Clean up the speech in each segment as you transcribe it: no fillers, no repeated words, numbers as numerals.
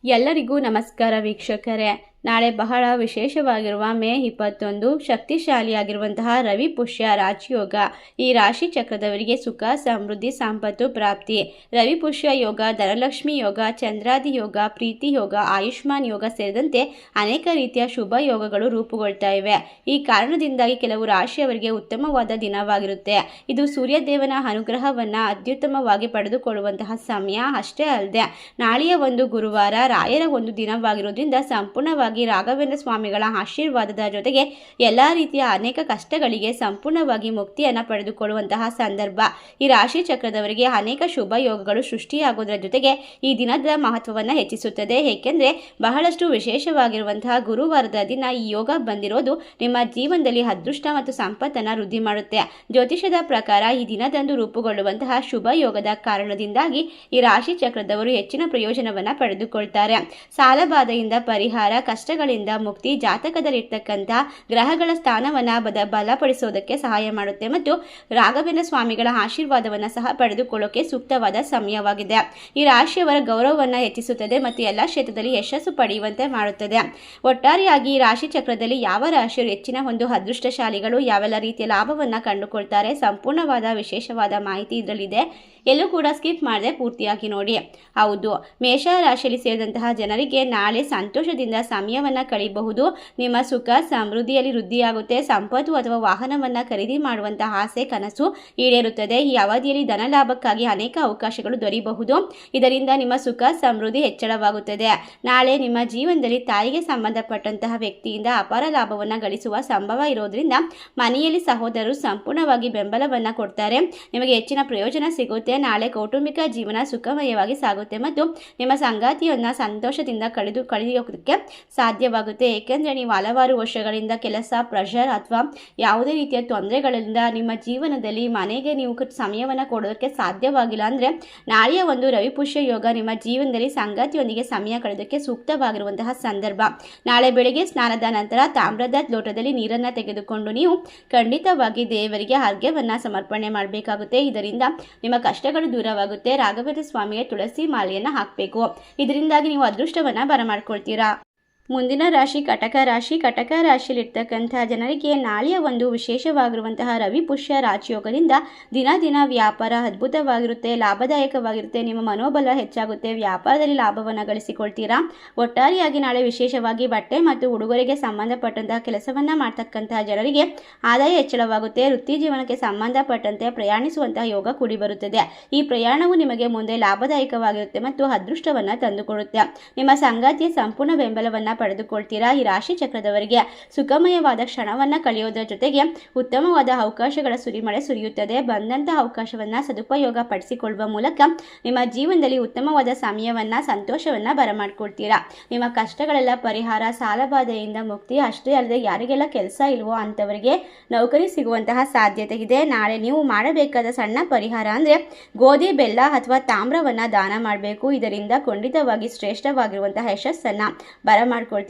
ಎಲ್ಲರಿಗೂ ನಮಸ್ಕಾರ ವೀಕ್ಷಕರೇ. ನಾಳೆ ಬಹಳ ವಿಶೇಷವಾಗಿರುವ ಮೇ 21 ಶಕ್ತಿಶಾಲಿಯಾಗಿರುವಂತಹ ರವಿ ಪುಷ್ಯ ರಾಜಯೋಗ. ಈ ರಾಶಿ ಚಕ್ರದವರಿಗೆ ಸುಖ, ಸಮೃದ್ಧಿ, ಸಂಪತ್ತು ಪ್ರಾಪ್ತಿ. ರವಿ ಪುಷ್ಯ ಯೋಗ, ಧನಲಕ್ಷ್ಮಿ ಯೋಗ, ಚಂದ್ರಾದಿ ಯೋಗ, ಪ್ರೀತಿ ಯೋಗ, ಆಯುಷ್ಮಾನ್ ಯೋಗ ಸೇರಿದಂತೆ ಅನೇಕ ರೀತಿಯ ಶುಭ ಯೋಗಗಳು ರೂಪುಗೊಳ್ತಾ ಇವೆ. ಈ ಕಾರಣದಿಂದಾಗಿ ಕೆಲವು ರಾಶಿಯವರಿಗೆ ಉತ್ತಮವಾದ ದಿನವಾಗಿರುತ್ತೆ. ಇದು ಸೂರ್ಯದೇವನ ಅನುಗ್ರಹವನ್ನ ಅತ್ಯುತ್ತಮವಾಗಿ ಪಡೆದುಕೊಳ್ಳುವಂತಹ ಸಮಯ. ಅಷ್ಟೇ ಅಲ್ಲದೆ ನಾಳೆಯ ಒಂದು ಗುರುವಾರ ರಾಯರ ಒಂದು ದಿನವಾಗಿರೋದ್ರಿಂದ ಸಂಪೂರ್ಣವಾಗಿ ರಾಘವೇಂದ್ರ ಸ್ವಾಮಿಗಳ ಆಶೀರ್ವಾದದ ಜೊತೆಗೆ ಎಲ್ಲಾ ರೀತಿಯ ಅನೇಕ ಕಷ್ಟಗಳಿಗೆ ಸಂಪೂರ್ಣವಾಗಿ ಮುಕ್ತಿಯನ್ನು ಪಡೆದುಕೊಳ್ಳುವಂತಹ ಸಂದರ್ಭ. ಈ ರಾಶಿ ಚಕ್ರದವರಿಗೆ ಅನೇಕ ಶುಭ ಯೋಗಗಳು ಸೃಷ್ಟಿಯಾಗೋದರ ಜೊತೆಗೆ ಈ ದಿನದ ಮಹತ್ವವನ್ನು ಹೆಚ್ಚಿಸುತ್ತದೆ. ಏಕೆಂದರೆ ಬಹಳಷ್ಟು ವಿಶೇಷವಾಗಿರುವಂತಹ ಗುರುವಾರದ ದಿನ ಈ ಯೋಗ ಬಂದಿರೋದು ನಿಮ್ಮ ಜೀವನದಲ್ಲಿ ಅದೃಷ್ಟ ಮತ್ತು ಸಂಪತ್ತನ್ನು ವೃದ್ಧಿ ಮಾಡುತ್ತೆ. ಜ್ಯೋತಿಷದ ಪ್ರಕಾರ ಈ ದಿನದಂದು ರೂಪುಗೊಳ್ಳುವಂತಹ ಶುಭ ಯೋಗದ ಕಾರಣದಿಂದಾಗಿ ಈ ರಾಶಿ ಚಕ್ರದವರು ಹೆಚ್ಚಿನ ಪ್ರಯೋಜನವನ್ನು ಪಡೆದುಕೊಳ್ತಾರೆ. ಸಾಲಬಾಧೆಯಿಂದ ಪರಿಹಾರ, ಕಷ್ಟಗಳಿಂದ ಮುಕ್ತಿ, ಜಾತಕದಲ್ಲಿರ್ತಕ್ಕಂಥ ಗ್ರಹಗಳ ಸ್ಥಾನವನ್ನು ಬಲಪಡಿಸೋದಕ್ಕೆ ಸಹಾಯ ಮಾಡುತ್ತೆ ಮತ್ತು ರಾಘವೇಂದ್ರ ಸ್ವಾಮಿಗಳ ಆಶೀರ್ವಾದವನ್ನು ಸಹ ಪಡೆದುಕೊಳ್ಳೋಕೆ ಸೂಕ್ತವಾದ ಸಮಯವಾಗಿದೆ. ಈ ರಾಶಿಯವರ ಗೌರವವನ್ನು ಹೆಚ್ಚಿಸುತ್ತದೆ ಮತ್ತು ಎಲ್ಲ ಕ್ಷೇತ್ರದಲ್ಲಿ ಯಶಸ್ಸು ಪಡೆಯುವಂತೆ ಮಾಡುತ್ತದೆ. ಒಟ್ಟಾರೆಯಾಗಿ ಈ ರಾಶಿ ಚಕ್ರದಲ್ಲಿ ಯಾವ ರಾಶಿಯರು ಹೆಚ್ಚಿನ ಒಂದು ಅದೃಷ್ಟಶಾಲಿಗಳು, ಯಾವೆಲ್ಲ ರೀತಿಯ ಲಾಭವನ್ನು ಕಂಡುಕೊಳ್ತಾರೆ, ಸಂಪೂರ್ಣವಾದ ವಿಶೇಷವಾದ ಮಾಹಿತಿ ಇದರಲ್ಲಿದೆ. ಎಲ್ಲೂ ಕೂಡ ಸ್ಕಿಪ್ ಮಾಡದೆ ಪೂರ್ತಿಯಾಗಿ ನೋಡಿ. ಹೌದು, ಮೇಷ ರಾಶಿಯಲ್ಲಿ ಸೇರಿದಂತಹ ಜನರಿಗೆ ನಾಳೆ ಸಂತೋಷದಿಂದ ಸಮಯವನ್ನು ಕಳೆಯಬಹುದು. ನಿಮ್ಮ ಸುಖ ಸಮೃದ್ಧಿಯಲ್ಲಿ ವೃದ್ಧಿಯಾಗುತ್ತೆ. ಸಂಪತ್ತು ಅಥವಾ ವಾಹನವನ್ನು ಖರೀದಿ ಮಾಡುವಂತಹ ಆಸೆ, ಕನಸು ಈಡೇರುತ್ತದೆ. ಈ ಅವಧಿಯಲ್ಲಿ ಧನ ಲಾಭಕ್ಕಾಗಿ ಅನೇಕ ಅವಕಾಶಗಳು ದೊರೆಯಬಹುದು. ಇದರಿಂದ ನಿಮ್ಮ ಸುಖ ಸಮೃದ್ಧಿ ಹೆಚ್ಚಳವಾಗುತ್ತದೆ. ನಾಳೆ ನಿಮ್ಮ ಜೀವನದಲ್ಲಿ ತಾಯಿಗೆ ಸಂಬಂಧಪಟ್ಟಂತಹ ವ್ಯಕ್ತಿಯಿಂದ ಅಪಾರ ಲಾಭವನ್ನು ಗಳಿಸುವ ಸಂಭವ ಇರೋದ್ರಿಂದ ಮನೆಯಲ್ಲಿ ಸಹೋದರರು ಸಂಪೂರ್ಣವಾಗಿ ಬೆಂಬಲವನ್ನು ಕೊಡ್ತಾರೆ. ನಿಮಗೆ ಹೆಚ್ಚಿನ ಪ್ರಯೋಜನ ಸಿಗುತ್ತೆ. ನಾಳೆ ಕೌಟುಂಬಿಕ ಜೀವನ ಸುಖಮಯವಾಗಿ ಸಾಗುತ್ತೆ ಮತ್ತು ನಿಮ್ಮ ಸಂಗಾತಿಯನ್ನ ಸಂತೋಷದಿಂದ ಕಳೆಯೋದಕ್ಕೆ ಸಾಧ್ಯವಾಗುತ್ತೆ. ಏಕೆಂದರೆ ನೀವು ಹಲವಾರು ವರ್ಷಗಳಿಂದ ಕೆಲಸ, ಪ್ರೆಷರ್ ಅಥವಾ ಯಾವುದೇ ರೀತಿಯ ತೊಂದರೆಗಳಿಂದ ನಿಮ್ಮ ಜೀವನದಲ್ಲಿ ಮನೆಗೆ ನೀವು ಸಮಯವನ್ನು ಕೊಡೋದಕ್ಕೆ ಸಾಧ್ಯವಾಗಿಲ್ಲ ಅಂದರೆ ನಾಳೆಯ ಒಂದು ರವಿಪುಷ್ಯ ಯೋಗ ನಿಮ್ಮ ಜೀವನದಲ್ಲಿ ಸಂಗಾತಿಯೊಂದಿಗೆ ಸಮಯ ಕಳೆಯೋದಕ್ಕೆ ಸೂಕ್ತವಾಗಿರುವಂತಹ ಸಂದರ್ಭ. ನಾಳೆ ಬೆಳಗ್ಗೆ ಸ್ನಾನದ ನಂತರ ತಾಮ್ರದ ಲೋಟದಲ್ಲಿ ನೀರನ್ನು ತೆಗೆದುಕೊಂಡು ನೀವು ಖಂಡಿತವಾಗಿ ದೇವರಿಗೆ ಅರ್ಘ್ಯವನ್ನು ಸಮರ್ಪಣೆ ಮಾಡಬೇಕಾಗುತ್ತೆ. ಇದರಿಂದ ನಿಮ್ಮ ಕಷ್ಟಗಳು ದೂರವಾಗುತ್ತೆ. ರಾಘವೇಂದ್ರ ಸ್ವಾಮಿಗೆ ತುಳಸಿ ಮಾಲೆಯನ್ನು ಹಾಕಬೇಕು. ಇದರಿಂದಾಗಿ ನೀವು ಅದೃಷ್ಟವನ್ನು ಬರಮಾಡ್ಕೊಳ್ತೀರಾ. ಮುಂದಿನ ರಾಶಿ ಕಟಕ ರಾಶಿ. ಕಟಕ ರಾಶಿಯಲ್ಲಿರ್ತಕ್ಕಂಥ ಜನರಿಗೆ ನಾಳೆಯ ಒಂದು ವಿಶೇಷವಾಗಿರುವಂತಹ ರವಿ ಪುಷ್ಯ ರಾಜಯೋಗದಿಂದ ದಿನ ವ್ಯಾಪಾರ ಅದ್ಭುತವಾಗಿರುತ್ತೆ, ಲಾಭದಾಯಕವಾಗಿರುತ್ತೆ. ನಿಮ್ಮ ಮನೋಬಲ ಹೆಚ್ಚಾಗುತ್ತೆ. ವ್ಯಾಪಾರದಲ್ಲಿ ಲಾಭವನ್ನು ಗಳಿಸಿಕೊಳ್ತೀರಾ. ಒಟ್ಟಾರೆಯಾಗಿ ನಾಳೆ ವಿಶೇಷವಾಗಿ ಬಟ್ಟೆ ಮತ್ತು ಉಡುಗೊರೆಗೆ ಸಂಬಂಧಪಟ್ಟಂತಹ ಕೆಲಸವನ್ನು ಮಾಡ್ತಕ್ಕಂತಹ ಜನರಿಗೆ ಆದಾಯ ಹೆಚ್ಚಳವಾಗುತ್ತೆ. ವೃತ್ತಿ ಜೀವನಕ್ಕೆ ಸಂಬಂಧಪಟ್ಟಂತೆ ಪ್ರಯಾಣಿಸುವಂತಹ ಯೋಗ ಕೂಡಿ ಬರುತ್ತದೆ. ಈ ಪ್ರಯಾಣವು ನಿಮಗೆ ಮುಂದೆ ಲಾಭದಾಯಕವಾಗಿರುತ್ತೆ ಮತ್ತು ಅದೃಷ್ಟವನ್ನು ತಂದುಕೊಡುತ್ತೆ. ನಿಮ್ಮ ಸಂಗಾತಿಯ ಸಂಪೂರ್ಣ ಬೆಂಬಲವನ್ನು ಪಡೆದುಕೊಳ್ತೀರಾ. ಈ ರಾಶಿ ಚಕ್ರದವರಿಗೆ ಸುಖಮಯವಾದ ಕ್ಷಣವನ್ನು ಕಳೆಯೋದರ ಜೊತೆಗೆ ಉತ್ತಮವಾದ ಅವಕಾಶಗಳ ಸುರಿಮಳೆ ಸುರಿಯುತ್ತದೆ. ಬಂದಂತಹ ಅವಕಾಶವನ್ನು ಸದುಪಯೋಗ ಪಡಿಸಿಕೊಳ್ಳುವ ಮೂಲಕ ನಿಮ್ಮ ಜೀವನದಲ್ಲಿ ಉತ್ತಮವಾದ ಸಮಯವನ್ನ, ಸಂತೋಷವನ್ನ ಬರಮಾಡ್ಕೊಳ್ತೀರಾ. ನಿಮ್ಮ ಕಷ್ಟಗಳೆಲ್ಲ ಪರಿಹಾರ, ಸಾಲಬಾಧೆಯಿಂದ ಮುಕ್ತಿ. ಅಷ್ಟೇ ಅಲ್ಲದೆ ಯಾರಿಗೆಲ್ಲ ಕೆಲಸ ಇಲ್ವೋ ಅಂಥವರಿಗೆ ನೌಕರಿ ಸಿಗುವಂತಹ ಸಾಧ್ಯತೆ ಇದೆ. ನಾಳೆ ನೀವು ಮಾಡಬೇಕಾದ ಸಣ್ಣ ಪರಿಹಾರ ಅಂದರೆ ಗೋಧಿ, ಬೆಲ್ಲ ಅಥವಾ ತಾಮ್ರವನ್ನ ದಾನ ಮಾಡಬೇಕು. ಇದರಿಂದ ಖಂಡಿತವಾಗಿ ಶ್ರೇಷ್ಠವಾಗಿರುವಂತಹ ಯಶಸ್ಸನ್ನ ಬರಮಾಡ್ಕೊಳ್ತೀರಾ.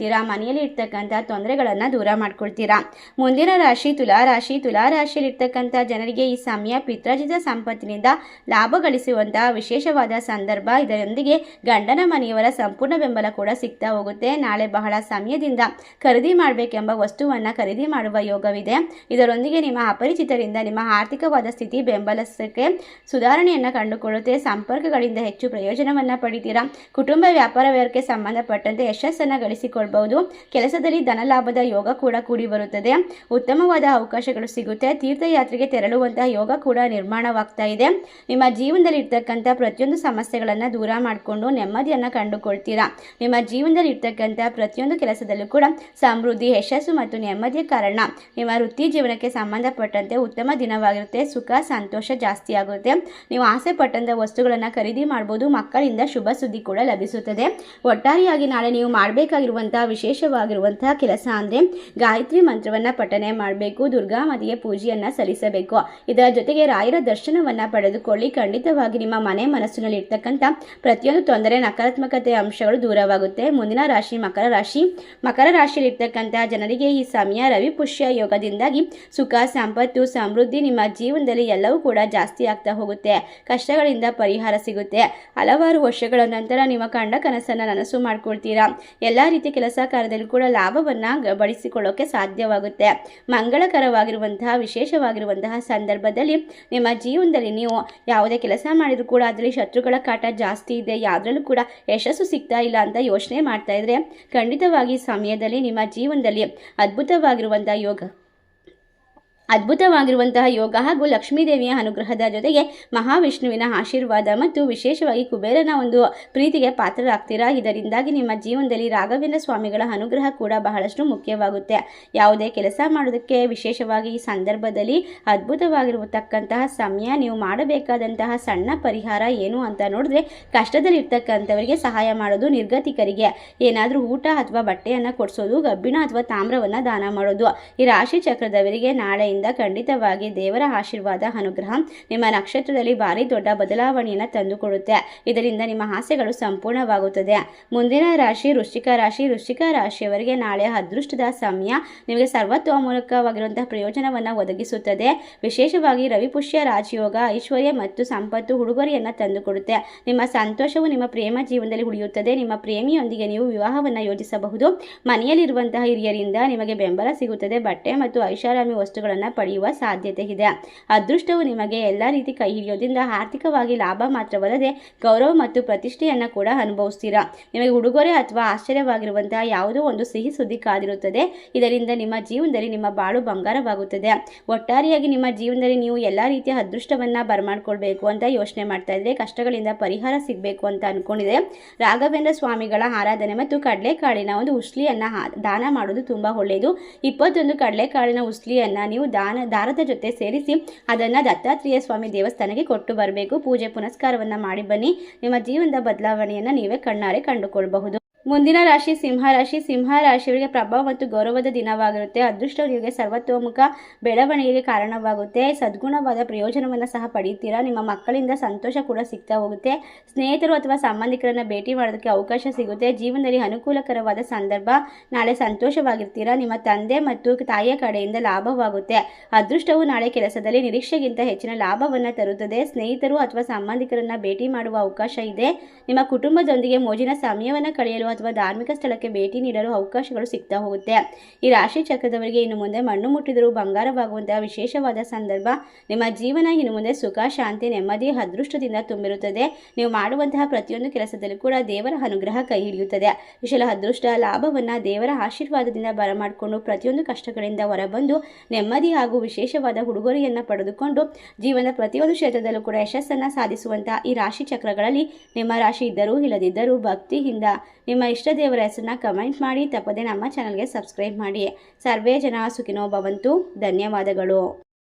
ಮನೆಯಲ್ಲಿ ಇರ್ತಕ್ಕಂಥ ತೊಂದರೆಗಳನ್ನು ದೂರ ಮಾಡ್ಕೊಳ್ತೀರಾ. ಮುಂದಿನ ರಾಶಿ ತುಲಾ ರಾಶಿ. ತುಲಾ ರಾಶಿಯಲ್ಲಿ ಇರ್ತಕ್ಕಂಥ ಜನರಿಗೆ ಈ ಸಮಯ ಪಿತ್ರಾರ್ಜಿತ ಸಂಪತ್ತಿನಿಂದ ಲಾಭ ಗಳಿಸುವಂತಹ ವಿಶೇಷವಾದ ಸಂದರ್ಭ. ಇದರೊಂದಿಗೆ ಗಂಡನ ಮನೆಯವರ ಸಂಪೂರ್ಣ ಬೆಂಬಲ ಕೂಡ ಸಿಗ್ತಾ ಹೋಗುತ್ತೆ. ನಾಳೆ ಬಹಳ ಸಮಯದಿಂದ ಖರೀದಿ ಮಾಡಬೇಕೆಂಬ ವಸ್ತುವನ್ನು ಖರೀದಿ ಮಾಡುವ ಯೋಗವಿದೆ. ಇದರೊಂದಿಗೆ ನಿಮ್ಮ ಅಪರಿಚಿತರಿಂದ ನಿಮ್ಮ ಆರ್ಥಿಕವಾದ ಸ್ಥಿತಿ ಬೆಂಬಲಿಸಕ್ಕೆ ಸುಧಾರಣೆಯನ್ನು ಕಂಡುಕೊಳ್ಳುತ್ತೆ. ಸಂಪರ್ಕಗಳಿಂದ ಹೆಚ್ಚು ಪ್ರಯೋಜನವನ್ನು ಪಡಿತೀರಾ. ಕುಟುಂಬ ವ್ಯಾಪಾರ ವ್ಯವಹಾರಕ್ಕೆ ಸಂಬಂಧಪಟ್ಟಂತೆ ಯಶಸ್ಸನ್ನು ಗಳಿಸಿಕೊಳ್ಬಹುದು. ಕೆಲಸದಲ್ಲಿ ಧನ ಲಾಭದ ಯೋಗ ಕೂಡ ಕೂಡಿ ಬರುತ್ತದೆ. ಉತ್ತಮವಾದ ಅವಕಾಶಗಳು ಸಿಗುತ್ತೆ. ತೀರ್ಥಯಾತ್ರೆಗೆ ತೆರಳುವಂತಹ ಯೋಗ ಕೂಡ ನಿರ್ಮಾಣವಾಗ್ತಾ ಇದೆ. ನಿಮ್ಮ ಜೀವನದಲ್ಲಿ ಇರ್ತಕ್ಕಂಥ ಪ್ರತಿಯೊಂದು ಸಮಸ್ಯೆಗಳನ್ನು ದೂರ ಮಾಡಿಕೊಂಡು ನೆಮ್ಮದಿಯನ್ನು ಕಂಡುಕೊಳ್ತೀರಾ. ನಿಮ್ಮ ಜೀವನದಲ್ಲಿ ಇರ್ತಕ್ಕಂಥ ಪ್ರತಿಯೊಂದು ಕೆಲಸದಲ್ಲೂ ಕೂಡ ಸಮೃದ್ಧಿ, ಯಶಸ್ಸು ಮತ್ತು ನೆಮ್ಮದಿಯ ಕಾರಣ ನಿಮ್ಮ ವೃತ್ತಿ ಜೀವನಕ್ಕೆ ಸಂಬಂಧಪಟ್ಟಂತೆ ಉತ್ತಮ ದಿನವಾಗಿರುತ್ತೆ. ಸುಖ ಸಂತೋಷ ಜಾಸ್ತಿ ಆಗುತ್ತೆ. ನೀವು ಆಸೆ ಪಟ್ಟಂತ ವಸ್ತುಗಳನ್ನು ಖರೀದಿ ಮಾಡಬಹುದು. ಮಕ್ಕಳಿಂದ ಶುಭ ಸುದ್ದಿ ಕೂಡ ಲಭಿಸುತ್ತದೆ. ಒಟ್ಟಾರೆಯಾಗಿ ನಾಳೆ ನೀವು ಮಾಡಬೇಕಾಗಿರುವ ಅದ್ಭುತವಾಗಿರುವಂತಹ ವಿಶೇಷವಾಗಿರುವಂತಹ ಕೆಲಸ ಅಂದರೆ ಗಾಯತ್ರಿ ಮಂತ್ರವನ್ನು ಪಠನೆ ಮಾಡಬೇಕು, ದುರ್ಗಾಮಾತೆಗೆ ಪೂಜೆಯನ್ನು ಸಲ್ಲಿಸಬೇಕು. ಇದರ ಜೊತೆಗೆ ರಾಯರ ದರ್ಶನವನ್ನು ಪಡೆದುಕೊಳ್ಳಿ. ಖಂಡಿತವಾಗಿ ನಿಮ್ಮ ಮನೆ ಮನಸ್ಸಿನಲ್ಲಿ ಇರ್ತಕ್ಕಂಥ ಪ್ರತಿಯೊಂದು ತೊಂದರೆ, ನಕಾರಾತ್ಮಕತೆ ಅಂಶಗಳು ದೂರವಾಗುತ್ತೆ. ಮುಂದಿನ ರಾಶಿ ಮಕರ ರಾಶಿ. ಮಕರ ರಾಶಿಯಲ್ಲಿರ್ತಕ್ಕಂಥ ಜನರಿಗೆ ಈ ಸಮಯ ರವಿ ಪುಷ್ಯ ಯೋಗದಿಂದಾಗಿ ಸುಖ, ಸಂಪತ್ತು, ಸಮೃದ್ಧಿ ನಿಮ್ಮ ಜೀವನದಲ್ಲಿ ಎಲ್ಲವೂ ಕೂಡ ಜಾಸ್ತಿ ಆಗ್ತಾ ಹೋಗುತ್ತೆ. ಕಷ್ಟಗಳಿಂದ ಪರಿಹಾರ ಸಿಗುತ್ತೆ. ಹಲವಾರು ವರ್ಷಗಳ ನಂತರ ನಿಮ್ಮ ಕಂಡ ಕನಸನ್ನು ನನಸು ಮಾಡ್ಕೊಳ್ತೀರಾ. ಎಲ್ಲ ರೀತಿಯ ಕೆಲಸ ಕಾರ್ಯದಲ್ಲಿ ಕೂಡ ಲಾಭವನ್ನು ಬಳಸಿಕೊಳ್ಳೋಕೆ ಸಾಧ್ಯವಾಗುತ್ತೆ. ಮಂಗಳಕರವಾಗಿರುವಂತಹ ವಿಶೇಷವಾಗಿರುವಂತಹ ಸಂದರ್ಭದಲ್ಲಿ ನಿಮ್ಮ ಜೀವನದಲ್ಲಿ ನೀವು ಯಾವುದೇ ಕೆಲಸ ಮಾಡಿದರೂ ಕೂಡ ಅದರಲ್ಲಿ ಶತ್ರುಗಳ ಕಾಟ ಜಾಸ್ತಿ ಇದೆ, ಯಾವುದ್ರಲ್ಲೂ ಕೂಡ ಯಶಸ್ಸು ಸಿಗ್ತಾ ಇಲ್ಲ ಅಂತ ಯೋಚನೆ ಮಾಡ್ತಾ ಇದ್ರೆ ಖಂಡಿತವಾಗಿ ಸಮಯದಲ್ಲಿ ನಿಮ್ಮ ಜೀವನದಲ್ಲಿ ಅದ್ಭುತವಾಗಿರುವಂತಹ ಯೋಗ ಹಾಗೂ ಲಕ್ಷ್ಮೀದೇವಿಯ ಅನುಗ್ರಹದ ಜೊತೆಗೆ ಮಹಾವಿಷ್ಣುವಿನ ಆಶೀರ್ವಾದ ಮತ್ತು ವಿಶೇಷವಾಗಿ ಕುಬೇರನ ಒಂದು ಪ್ರೀತಿಗೆ ಪಾತ್ರರಾಗ್ತೀರಾ. ಇದರಿಂದಾಗಿ ನಿಮ್ಮ ಜೀವನದಲ್ಲಿ ರಾಘವೇಂದ್ರ ಸ್ವಾಮಿಗಳ ಅನುಗ್ರಹ ಕೂಡ ಬಹಳಷ್ಟು ಮುಖ್ಯವಾಗುತ್ತೆ. ಯಾವುದೇ ಕೆಲಸ ಮಾಡೋದಕ್ಕೆ ವಿಶೇಷವಾಗಿ ಈ ಸಂದರ್ಭದಲ್ಲಿ ಅದ್ಭುತವಾಗಿರತಕ್ಕಂತಹ ಸಮಯ. ನೀವು ಮಾಡಬೇಕಾದಂತಹ ಸಣ್ಣ ಪರಿಹಾರ ಏನು ಅಂತ ನೋಡಿದ್ರೆ, ಕಷ್ಟದಲ್ಲಿರ್ತಕ್ಕಂಥವರಿಗೆ ಸಹಾಯ ಮಾಡೋದು, ನಿರ್ಗತಿಕರಿಗೆ ಏನಾದರೂ ಊಟ ಅಥವಾ ಬಟ್ಟೆಯನ್ನು ಕೊಡಿಸೋದು, ಕಬ್ಬಿಣ ಅಥವಾ ತಾಮ್ರವನ್ನು ದಾನ ಮಾಡೋದು. ಈ ರಾಶಿ ಚಕ್ರದವರಿಗೆ ನಾಳೆಯಿಂದ ಖಂಡಿತವಾಗಿ ದೇವರ ಆಶೀರ್ವಾದ, ಅನುಗ್ರಹ ನಿಮ್ಮ ನಕ್ಷತ್ರದಲ್ಲಿ ಭಾರಿ ದೊಡ್ಡ ಬದಲಾವಣೆಯನ್ನು ತಂದುಕೊಡುತ್ತೆ. ಇದರಿಂದ ನಿಮ್ಮ ಆಸೆಗಳು ಸಂಪೂರ್ಣವಾಗುತ್ತದೆ. ಮುಂದಿನ ರಾಶಿ ವೃಶ್ಚಿಕ ರಾಶಿ. ವೃಶ್ಚಿಕ ರಾಶಿಯವರಿಗೆ ನಾಳೆ ಅದೃಷ್ಟದ ಸಮಯ ನಿಮಗೆ ಸರ್ವತೋಮೂಲಕವಾಗಿರುವಂತಹ ಪ್ರಯೋಜನವನ್ನು ಒದಗಿಸುತ್ತದೆ. ವಿಶೇಷವಾಗಿ ರವಿಪುಷ್ಯ ರಾಜಯೋಗ ಐಶ್ವರ್ಯ ಮತ್ತು ಸಂಪತ್ತು, ಉಡುಗೊರೆಯನ್ನು ತಂದುಕೊಡುತ್ತೆ. ನಿಮ್ಮ ಸಂತೋಷವು ನಿಮ್ಮ ಪ್ರೇಮ ಜೀವನದಲ್ಲಿ ಉಳಿಯುತ್ತದೆ. ನಿಮ್ಮ ಪ್ರೇಮಿಯೊಂದಿಗೆ ನೀವು ವಿವಾಹವನ್ನು ಯೋಜಿಸಬಹುದು. ಮನೆಯಲ್ಲಿರುವಂತಹ ಹಿರಿಯರಿಂದ ನಿಮಗೆ ಬೆಂಬಲ ಸಿಗುತ್ತದೆ. ಬಟ್ಟೆ ಮತ್ತು ಐಷಾರಾಮಿ ವಸ್ತುಗಳನ್ನು ಪಡೆಯುವ ಸಾಧ್ಯತೆ ಇದೆ. ಅದೃಷ್ಟವು ನಿಮಗೆ ಎಲ್ಲ ರೀತಿ ಕೈ ಹಿಡಿಯೋದ್ರಿಂದ ಆರ್ಥಿಕವಾಗಿ ಲಾಭ ಮಾತ್ರವಲ್ಲದೆ ಗೌರವ ಮತ್ತು ಪ್ರತಿಷ್ಠೆಯನ್ನು ಕೂಡ ಅನುಭವಿಸ್ತೀರಾ. ನಿಮಗೆ ಉಡುಗೊರೆ ಅಥವಾ ಆಶ್ಚರ್ಯವಾಗಿರುವಂತಹ ಯಾವುದೋ ಒಂದು ಸಿಹಿ ಸುದ್ದಿ ಕಾದಿರುತ್ತದೆ. ಇದರಿಂದ ನಿಮ್ಮ ಜೀವನದಲ್ಲಿ ನಿಮ್ಮ ಬಾಳು ಬಂಗಾರವಾಗುತ್ತದೆ. ಒಟ್ಟಾರೆಯಾಗಿ ನಿಮ್ಮ ಜೀವನದಲ್ಲಿ ನೀವು ಎಲ್ಲ ರೀತಿಯ ಅದೃಷ್ಟವನ್ನು ಬರಮಾಡ್ಕೊಳ್ಬೇಕು ಅಂತ ಯೋಚನೆ ಮಾಡ್ತಾ ಇದ್ರೆ, ಕಷ್ಟಗಳಿಂದ ಪರಿಹಾರ ಸಿಗಬೇಕು ಅಂತ ಅನ್ಕೊಂಡಿದೆ, ರಾಘವೇಂದ್ರ ಸ್ವಾಮಿಗಳ ಆರಾಧನೆ ಮತ್ತು ಕಡಲೆಕಾಳಿನ ಒಂದು ಉಸ್ಲಿಯನ್ನು ದಾನ ಮಾಡೋದು ತುಂಬ ಒಳ್ಳೆಯದು. 21 ಕಡಲೆಕಾಳಿನ ಉಸ್ಲಿಯನ್ನು ನೀವು ದಾರದ ಜೊತೆ ಸೇರಿಸಿ ಅದನ್ನು ದತ್ತಾತ್ರೇಯ ಸ್ವಾಮಿ ದೇವಸ್ಥಾನಕ್ಕೆ ಕೊಟ್ಟು ಬರಬೇಕು. ಪೂಜೆ ಪುನಸ್ಕಾರವನ್ನು ಮಾಡಿ ಬನ್ನಿ. ನಿಮ್ಮ ಜೀವನದ ಬದಲಾವಣೆಯನ್ನು ನೀವೇ ಕಣ್ಣಾರೆ ಕಂಡುಕೊಳ್ಳಬಹುದು. ಮುಂದಿನ ರಾಶಿ ಸಿಂಹರಾಶಿ. ಸಿಂಹರಾಶಿಯವರಿಗೆ ಪ್ರಭಾವ ಮತ್ತು ಗೌರವದ ದಿನವಾಗಿರುತ್ತೆ. ಅದೃಷ್ಟವು ನಿಮಗೆ ಸರ್ವತೋಮುಖ ಬೆಳವಣಿಗೆಗೆ ಕಾರಣವಾಗುತ್ತೆ. ಸದ್ಗುಣವಾದ ಪ್ರಯೋಜನವನ್ನು ಸಹ ಪಡೆಯುತ್ತೀರಾ. ನಿಮ್ಮ ಮಕ್ಕಳಿಂದ ಸಂತೋಷ ಕೂಡ ಸಿಗ್ತಾ ಹೋಗುತ್ತೆ. ಸ್ನೇಹಿತರು ಅಥವಾ ಸಂಬಂಧಿಕರನ್ನು ಭೇಟಿ ಮಾಡೋದಕ್ಕೆ ಅವಕಾಶ ಸಿಗುತ್ತೆ. ಜೀವನದಲ್ಲಿ ಅನುಕೂಲಕರವಾದ ಸಂದರ್ಭ. ನಾಳೆ ಸಂತೋಷವಾಗಿರ್ತೀರಾ. ನಿಮ್ಮ ತಂದೆ ಮತ್ತು ತಾಯಿಯ ಕಡೆಯಿಂದ ಲಾಭವಾಗುತ್ತೆ. ಅದೃಷ್ಟವು ನಾಳೆ ಕೆಲಸದಲ್ಲಿ ನಿರೀಕ್ಷೆಗಿಂತ ಹೆಚ್ಚಿನ ಲಾಭವನ್ನು ತರುತ್ತದೆ. ಸ್ನೇಹಿತರು ಅಥವಾ ಸಂಬಂಧಿಕರನ್ನು ಭೇಟಿ ಮಾಡುವ ಅವಕಾಶ ಇದೆ. ನಿಮ್ಮ ಕುಟುಂಬದೊಂದಿಗೆ ಮೋಜಿನ ಸಮಯವನ್ನು ಕಳೆಯಲು ಅಥವಾ ಧಾರ್ಮಿಕ ಸ್ಥಳಕ್ಕೆ ಭೇಟಿ ನೀಡಲು ಅವಕಾಶಗಳು ಸಿಗ್ತಾ ಹೋಗುತ್ತೆ. ಈ ರಾಶಿ ಚಕ್ರದವರಿಗೆ ಇನ್ನು ಮುಂದೆ ಮಣ್ಣು ಮುಟ್ಟಿದರೂ ಬಂಗಾರವಾಗುವಂತಹ ವಿಶೇಷವಾದ ಸಂದರ್ಭ. ನಿಮ್ಮ ಜೀವನ ಇನ್ನು ಮುಂದೆ ಸುಖ, ಶಾಂತಿ, ನೆಮ್ಮದಿ, ಅದೃಷ್ಟದಿಂದ ತುಂಬಿರುತ್ತದೆ. ನೀವು ಮಾಡುವಂತಹ ಪ್ರತಿಯೊಂದು ಕೆಲಸದಲ್ಲೂ ಕೂಡ ದೇವರ ಅನುಗ್ರಹ ಕೈ ಹಿಡಿಯುತ್ತದೆ. ವಿಶಾಲ ಅದೃಷ್ಟ ಲಾಭವನ್ನು ದೇವರ ಆಶೀರ್ವಾದದಿಂದ ಬರಮಾಡಿಕೊಂಡು ಪ್ರತಿಯೊಂದು ಕಷ್ಟಗಳಿಂದ ಹೊರಬಂದು ನೆಮ್ಮದಿ ಹಾಗೂ ವಿಶೇಷವಾದ ಉಡುಗೊರೆಯನ್ನು ಪಡೆದುಕೊಂಡು ಜೀವನದ ಪ್ರತಿಯೊಂದು ಕ್ಷೇತ್ರದಲ್ಲೂ ಕೂಡ ಯಶಸ್ಸನ್ನು ಸಾಧಿಸುವಂತಹ ಈ ರಾಶಿ ಚಕ್ರಗಳಲ್ಲಿ ನಿಮ್ಮ ರಾಶಿ ಇದ್ದರೂ ಇಲ್ಲದಿದ್ದರೂ ಭಕ್ತಿಯಿಂದ ನಿಮ್ಮ ಇಷ್ಟ ದೇವರ ಹೆಸರನ್ನ ಕಮೆಂಟ್ ಮಾಡಿ. ತಪ್ಪದೆ ನಮ್ಮ ಚಾನಲ್ಗೆ ಸಬ್ಸ್ಕ್ರೈಬ್ ಮಾಡಿ. ಸರ್ವೇ ಜನ ಸುಖಿನೋ ಭವಂತು. ಧನ್ಯವಾದಗಳು.